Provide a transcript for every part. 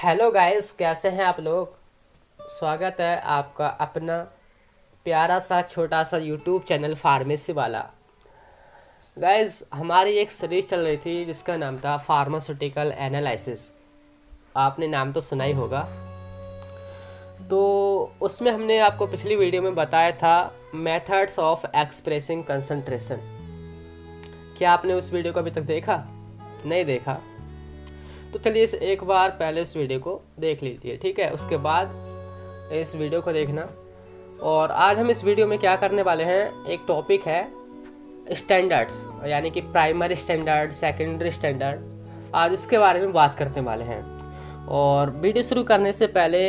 Hello guys, कैसे हैं आप लोग। स्वागत है आपका अपना प्यारा सा छोटा सा यूट्यूब चैनल फार्मेसी वाला। गाइस, हमारी एक सीरीज चल रही थी जिसका नाम था फार्मास्यूटिकल एनालिसिस। आपने नाम तो सुना ही होगा। तो उसमें हमने आपको पिछली वीडियो में बताया था मेथड्स ऑफ एक्सप्रेसिंग कंसंट्रेशन। क्या आपने उस वीडियो को अभी तक देखा? नहीं देखा तो चलिए एक बार पहले इस वीडियो को देख लीजिए, ठीक है। उसके बाद इस वीडियो को देखना। और आज हम इस वीडियो में क्या करने वाले हैं, एक टॉपिक है स्टैंडर्ड्स, यानी कि प्राइमरी स्टैंडर्ड, सेकेंडरी स्टैंडर्ड। आज उसके बारे में बात करने वाले हैं। और वीडियो शुरू करने से पहले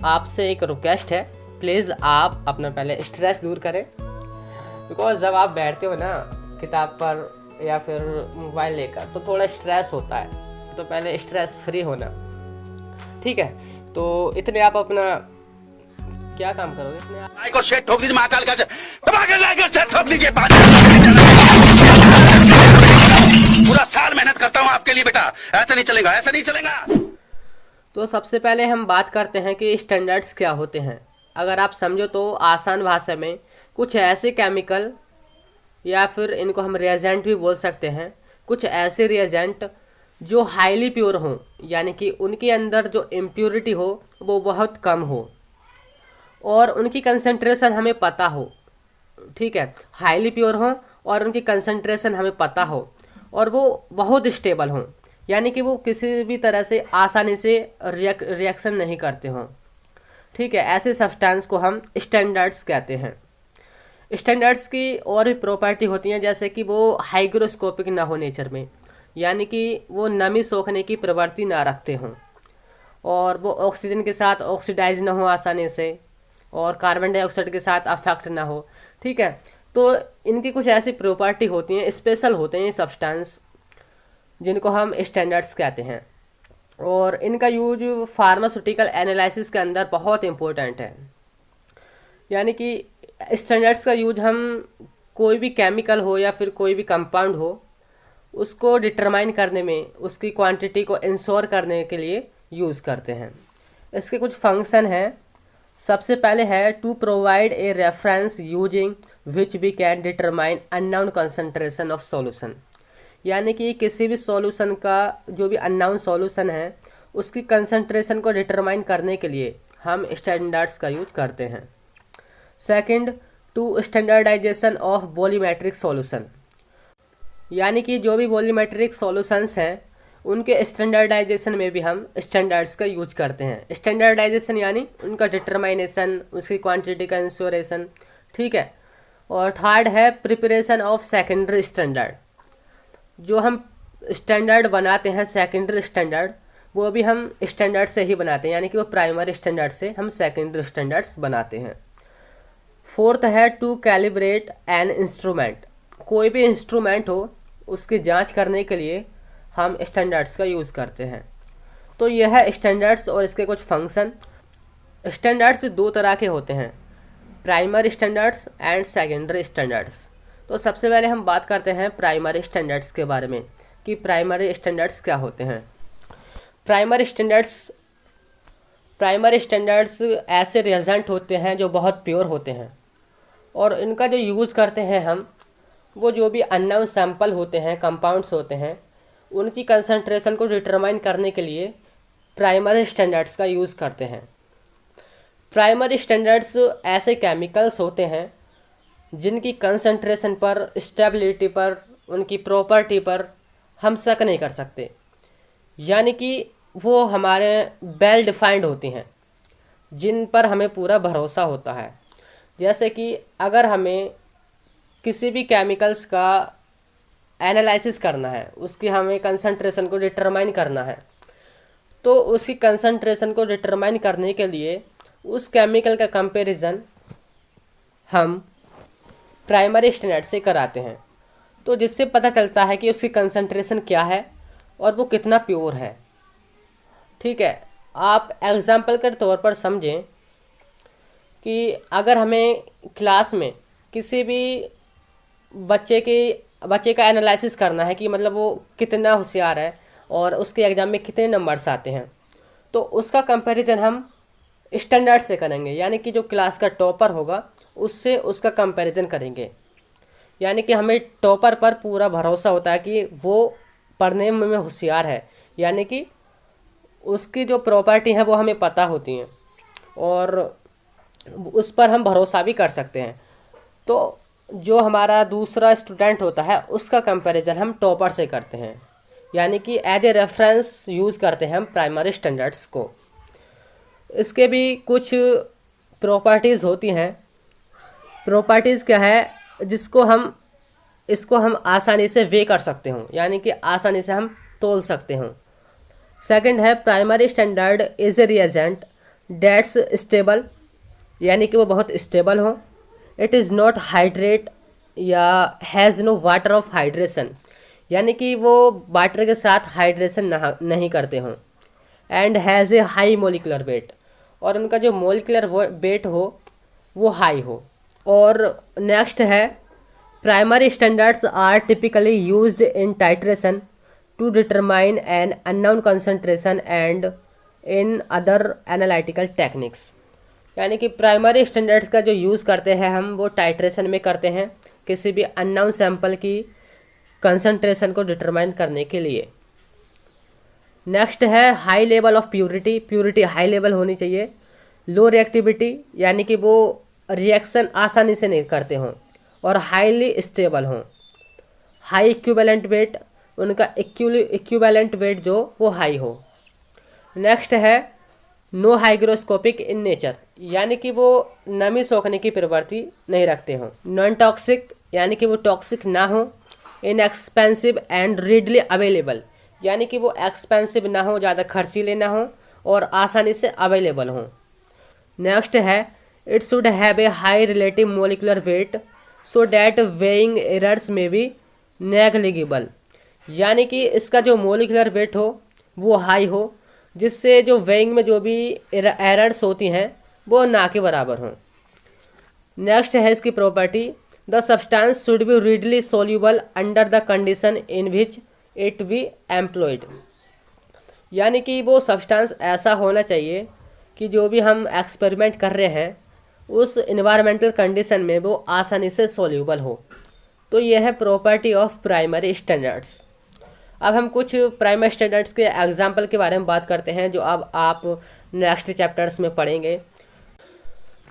आपसे एक रिक्वेस्ट है, प्लीज़ आप अपना पहले स्ट्रेस दूर करें। बिकॉज जब आप बैठते हो ना किताब पर या फिर मोबाइल लेकर तो थोड़ा स्ट्रेस होता है, तो पहले स्ट्रेस फ्री होना, ठीक है। तो इतने आप अपना क्या काम करोगे, इतने आप को शेट ठोक लीजिए, महाकाल का शेट ठोक लीजिए। पूरा साल मेहनत करता हूँ आपके लिए बेटा, ऐसा नहीं चलेगा, ऐसा नहीं चलेगा। तो सबसे पहले हम बात करते हैं कि स्टैंडर्ड्स क्या होते हैं। अगर आप समझो तो आसान भाषा में कुछ ऐसे केमिकल, या फिर इनको हम रिएजेंट भी बोल सकते हैं, कुछ ऐसे रिएजेंट जो हाईली प्योर हों, यानी कि उनके अंदर जो इम्प्योरिटी हो वो बहुत कम हो और उनकी कंसंट्रेशन हमें पता हो, ठीक है। हाईली प्योर हो और उनकी कंसंट्रेशन हमें पता हो और वो बहुत स्टेबल हों, यानी कि वो किसी भी तरह से आसानी से रिएक्शन नहीं करते हों, ठीक है। ऐसे सब्सटेंस को हम स्टैंडर्ड्स कहते हैं। स्टैंडर्ड्स की और भी प्रॉपर्टी होती हैं, जैसे कि वो हाइग्रोस्कोपिक ना हो नेचर में, यानी कि वो नमी सोखने की प्रवृत्ति ना रखते हों, और वो ऑक्सीजन के साथ ऑक्सीडाइज ना हो आसानी से, और कार्बन डाइऑक्साइड के साथ अफेक्ट ना हो, ठीक है। तो इनकी कुछ ऐसी प्रॉपर्टी होती हैं, स्पेशल होते हैं ये सब्सटेंस, जिनको हम स्टैंडर्ड्स कहते हैं। और इनका यूज फार्मास्यूटिकल एनालिसिस के अंदर बहुत इम्पोर्टेंट है। यानी कि स्टैंडर्ड्स का यूज हम कोई भी केमिकल हो या फिर कोई भी कंपाउंड हो, उसको डिटरमाइन करने में, उसकी क्वांटिटी को इंश्योर करने के लिए यूज़ करते हैं। इसके कुछ फंक्शन हैं। सबसे पहले है to provide a reference using which we can determine unknown concentration of solution, यानी कि किसी भी सॉल्यूशन का जो भी अननोन सॉल्यूशन है उसकी कंसंट्रेशन को डिटरमाइन करने के लिए हम स्टैंडर्ड्स का यूज करते हैं। Second, to standardization of volumetric solution, यानी कि जो भी वॉल्यूमेट्रिक सॉल्यूशंस हैं उनके स्टैंडर्डाइजेशन में भी हम स्टैंडर्ड्स का यूज करते हैं। स्टैंडर्डाइजेशन यानी उनका डिटरमाइनेशन, उसकी क्वांटिटी का इंश्योरेशन, ठीक है। और थर्ड है प्रिपरेशन ऑफ सेकेंडरी स्टैंडर्ड, जो हम स्टैंडर्ड बनाते हैं सेकेंडरी स्टैंडर्ड, वो भी हम स्टैंडर्ड से ही बनाते हैं, यानी कि वो प्राइमरी स्टैंडर्ड से हम सेकेंडरी स्टैंडर्ड्स बनाते हैं। फोर्थ है टू कैलिब्रेट एन इंस्ट्रूमेंट, कोई भी इंस्ट्रूमेंट हो उसकी जांच करने के लिए हम स्टैंडर्ड्स का यूज़ करते हैं। तो यह है स्टैंडर्ड्स और इसके कुछ फंक्शन। स्टैंडर्ड्स दो तरह के होते हैं, primary standards and secondary standards. तो सबसे पहले हम बात करते हैं प्राइमरी स्टैंडर्ड्स के बारे में कि प्राइमरी स्टैंडर्ड्स क्या होते हैं। प्राइमरी स्टैंडर्ड्स ऐसे रिएजेंट होते हैं जो बहुत प्योर होते हैं, और इनका जो यूज़ करते हैं हम, वो जो भी अननोन सैंपल होते हैं, कंपाउंड्स होते हैं, उनकी कंसंट्रेशन को डिटरमाइन करने के लिए प्राइमरी स्टैंडर्ड्स का यूज़ करते हैं। प्राइमरी स्टैंडर्ड्स ऐसे केमिकल्स होते हैं जिनकी कंसंट्रेशन पर, स्टेबिलिटी पर, उनकी प्रॉपर्टी पर हम शक नहीं कर सकते, यानी कि वो हमारे वेल डिफाइंड होती हैं, जिन पर हमें पूरा भरोसा होता है। जैसे कि अगर हमें किसी भी केमिकल्स का एनालिसिस करना है, उसकी हमें कंसंट्रेशन को डिटरमाइन करना है, तो उसकी कंसंट्रेशन को डिटरमाइन करने के लिए उस केमिकल का कंपैरिजन हम प्राइमरी स्टैंडर्ड से कराते हैं, तो जिससे पता चलता है कि उसकी कंसंट्रेशन क्या है और वो कितना प्योर है, ठीक है। आप एग्जाम्पल के तौर पर समझें कि अगर हमें क्लास में किसी भी बच्चे का एनालिसिस करना है कि मतलब वो कितना होशियार है और उसके एग्ज़ाम में कितने नंबर्स आते हैं, तो उसका कंपैरिजन हम स्टैंडर्ड से करेंगे, यानी कि जो क्लास का टॉपर होगा उससे उसका कंपैरिजन करेंगे। यानी कि हमें टॉपर पर पूरा भरोसा होता है कि वो पढ़ने में होशियार है, यानी कि उसकी जो प्रॉपर्टी है वो हमें पता होती हैं और उस पर हम भरोसा भी कर सकते हैं। तो जो हमारा दूसरा स्टूडेंट होता है उसका कंपैरिजन हम टॉपर से करते हैं, यानी कि एज ए रेफरेंस यूज़ करते हैं हम प्राइमरी स्टैंडर्ड्स को। इसके भी कुछ प्रॉपर्टीज़ होती हैं। प्रॉपर्टीज़ क्या है, इसको हम आसानी से वे कर सकते हो, यानी कि आसानी से हम तोल सकते हो। सेकंड है primary standard is a reagent that's stable, यानी कि वो बहुत स्टेबल हो। इट इज़ नॉट हाइड्रेट या has no water of hydration, यानी कि वो वाटर के साथ हाइड्रेशन नहीं करते हों। And has a high molecular weight, और उनका जो मोलिकुलर वेट हो वो हाई हो। और नेक्स्ट है primary standards are typically used in titration to determine an unknown concentration and in other analytical techniques, यानी कि प्राइमरी स्टैंडर्ड्स का जो यूज़ करते हैं हम वो टाइट्रेशन में करते हैं किसी भी अननोन सैंपल की कंसंट्रेशन को डिटरमाइन करने के लिए। नेक्स्ट है high level of purity, purity high level होनी चाहिए। लो रिएक्टिविटी, यानी कि वो रिएक्शन आसानी से नहीं करते हों और हाईली स्टेबल हों। हाई इक्विवेलेंट वेट, उनका इक्विवेलेंट वेट जो वो हाई हो। नेक्स्ट है नो हाइग्रोस्कोपिक इन नेचर, यानी कि वो नमी सोखने की प्रवृत्ति नहीं रखते हों। नॉन टॉक्सिक, यानी कि वो टॉक्सिक ना हो। इनएक्सपेंसिव एंड रीडली अवेलेबल, यानी कि वो एक्सपेंसिव ना हो, ज़्यादा खर्चीले ना हो और आसानी से अवेलेबल हों। नेक्स्ट है it should have a high relative molecular weight so that weighing errors में बी नेग्लिजिबल, यानी कि इसका जो मोलिकुलर वेट हो वो हाई हो, जिससे जो वेइंग में जो भी एरर्स होती हैं वो ना के बराबर हों। नेक्स्ट है इसकी property the substance should be readily soluble under the condition in which it be employed, यानी कि वो सब्सटेंस ऐसा होना चाहिए कि जो भी हम एक्सपेरिमेंट कर रहे हैं उस इन्वायरमेंटल कंडीशन में वो आसानी से सोल्यूबल हो। तो यह है प्रॉपर्टी ऑफ प्राइमरी स्टैंडर्ड्स। अब हम कुछ प्राइमरी स्टैंडर्ड्स के एग्जाम्पल के बारे में बात करते हैं जो अब आप नेक्स्ट चैप्टर्स में पढ़ेंगे।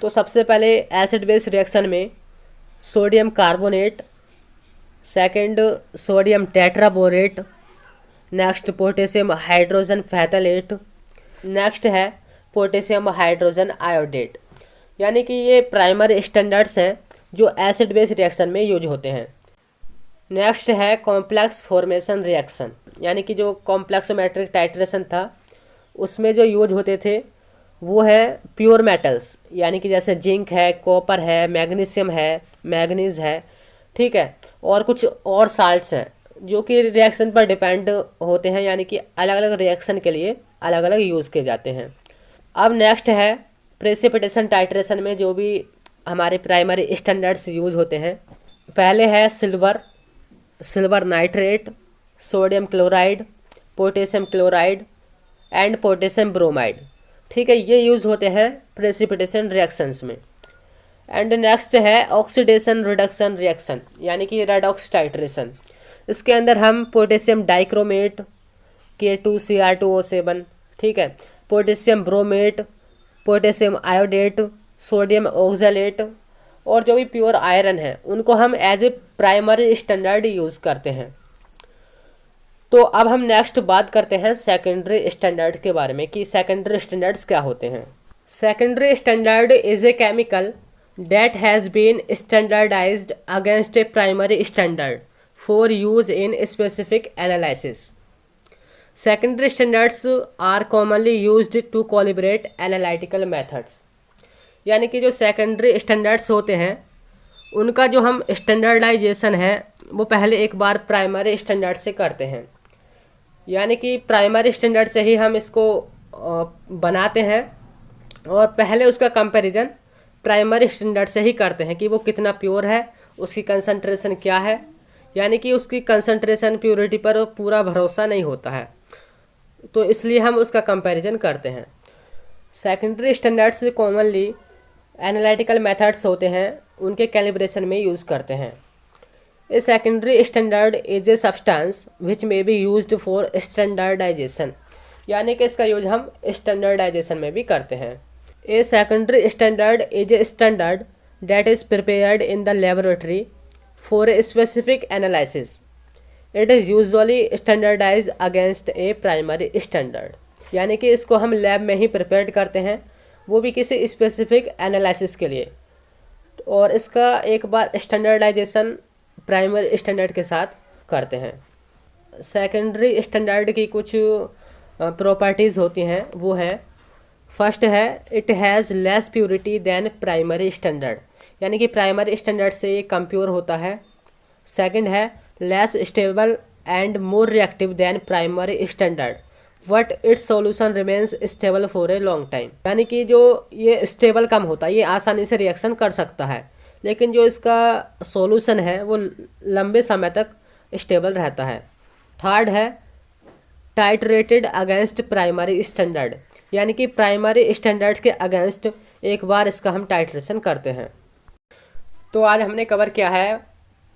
तो सबसे पहले एसिड बेस रिएक्शन में sodium carbonate, second sodium tetraborate, next potassium hydrogen phthalate, next है पोटेशियम हाइड्रोजन आयोडेट, यानी कि ये प्राइमरी स्टैंडर्ड्स हैं जो एसिड बेस रिएक्शन में यूज होते हैं। नेक्स्ट है कॉम्प्लेक्स फॉर्मेशन रिएक्शन, यानी कि जो कॉम्प्लेक्सोमेट्रिक टाइट्रेशन था उसमें जो यूज होते थे वो है प्योर मेटल्स, यानी कि जैसे जिंक है, कॉपर है, मैग्नीशियम है, मैग्नीज है, ठीक है, और कुछ और साल्ट्स हैं जो कि रिएक्शन पर डिपेंड होते हैं, यानी कि अलग अलग रिएक्शन के लिए अलग अलग यूज़ किए जाते हैं। अब नेक्स्ट है प्रेसिपिटेशन टाइट्रेशन में जो भी हमारे प्राइमरी स्टैंडर्ड्स यूज होते हैं। पहले है silver nitrate, sodium chloride, potassium chloride and potassium bromide, ठीक है, ये यूज़ होते हैं प्रेसिपिटेशन रिएक्शंस में। एंड नेक्स्ट है ऑक्सीडेशन रिडक्शन रिएक्शन, यानी कि रेडॉक्स टाइट्रेशन। इसके अंदर हम पोटेशियम डाइक्रोमेट K2Cr2O7, ठीक है, potassium bromate, potassium iodate, sodium oxalate और जो भी प्योर आयरन है उनको हम as a primary standard use करते हैं। तो अब हम नेक्स्ट बात करते हैं सेकेंडरी स्टैंडर्ड के बारे में कि सेकेंडरी स्टैंडर्ड्स क्या होते हैं। Secondary standard is a chemical that has been standardized against a primary standard for use in specific analysis. Secondary standards are commonly used to calibrate analytical methods. यानी कि जो सेकेंडरी स्टैंडर्ड्स होते हैं उनका जो हम स्टैंडर्डाइजेशन है वो पहले एक बार प्राइमरी स्टैंडर्ड से करते हैं, यानी कि प्राइमरी स्टैंडर्ड से ही हम इसको बनाते हैं और पहले उसका कंपैरिजन प्राइमरी स्टैंडर्ड से ही करते हैं कि वो कितना प्योर है, उसकी कंसंट्रेशन क्या है, यानी कि उसकी कंसंट्रेशन प्योरिटी पर पूरा भरोसा नहीं होता है। तो इसलिए हम उसका कंपैरिजन करते हैं। Secondary standards commonly analytical methods होते हैं, उनके कैलिब्रेशन में यूज़ करते हैं। A secondary standard is a substance which may be used for standardization, यानी कि इसका यूज हम स्टैंडर्डाइजेशन में भी करते हैं। A secondary standard is a standard that is prepared in the laboratory for a specific analysis. It is usually standardized against a primary standard. यानी कि इसको हम लैब में ही प्रिपेयर करते हैं, वो भी किसी स्पेसिफिक एनालिसिस के लिए, और इसका एक बार स्टैंडर्डाइजेशन प्राइमरी स्टैंडर्ड के साथ करते हैं। सेकेंडरी स्टैंडर्ड की कुछ प्रॉपर्टीज़ होती हैं, वो है, फर्स्ट है it has less purity than primary standard, यानी कि प्राइमरी स्टैंडर्ड से ये कम प्योर होता है। सेकंड है less stable and more reactive than primary standard but its solution remains stable for a long time, यानी कि जो ये स्टेबल कम होता है, ये आसानी से रिएक्शन कर सकता है, लेकिन जो इसका सॉल्यूशन है वो लंबे समय तक स्टेबल रहता है। थर्ड है टाइट्रेटेड अगेंस्ट प्राइमरी स्टैंडर्ड, यानी कि प्राइमरी स्टैंडर्ड्स के अगेंस्ट एक बार इसका हम टाइट्रेशन करते हैं। तो आज हमने कवर किया है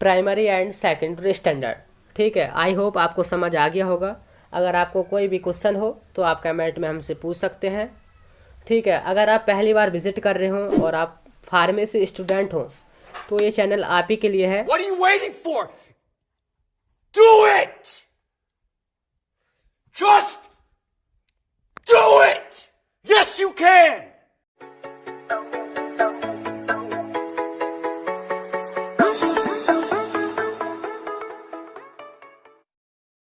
प्राइमरी एंड सेकेंडरी स्टैंडर्ड। ठीक है, आई होप आपको समझ आ गया होगा। अगर आपको कोई भी क्वेश्चन हो तो आप कमेंट में हमसे पूछ सकते हैं। ठीक है, अगर आप पहली बार विजिट कर रहे हो और आप फार्मेसी स्टूडेंट हो तो ये चैनल आप ही के लिए है। What are you waiting for? Do it! Just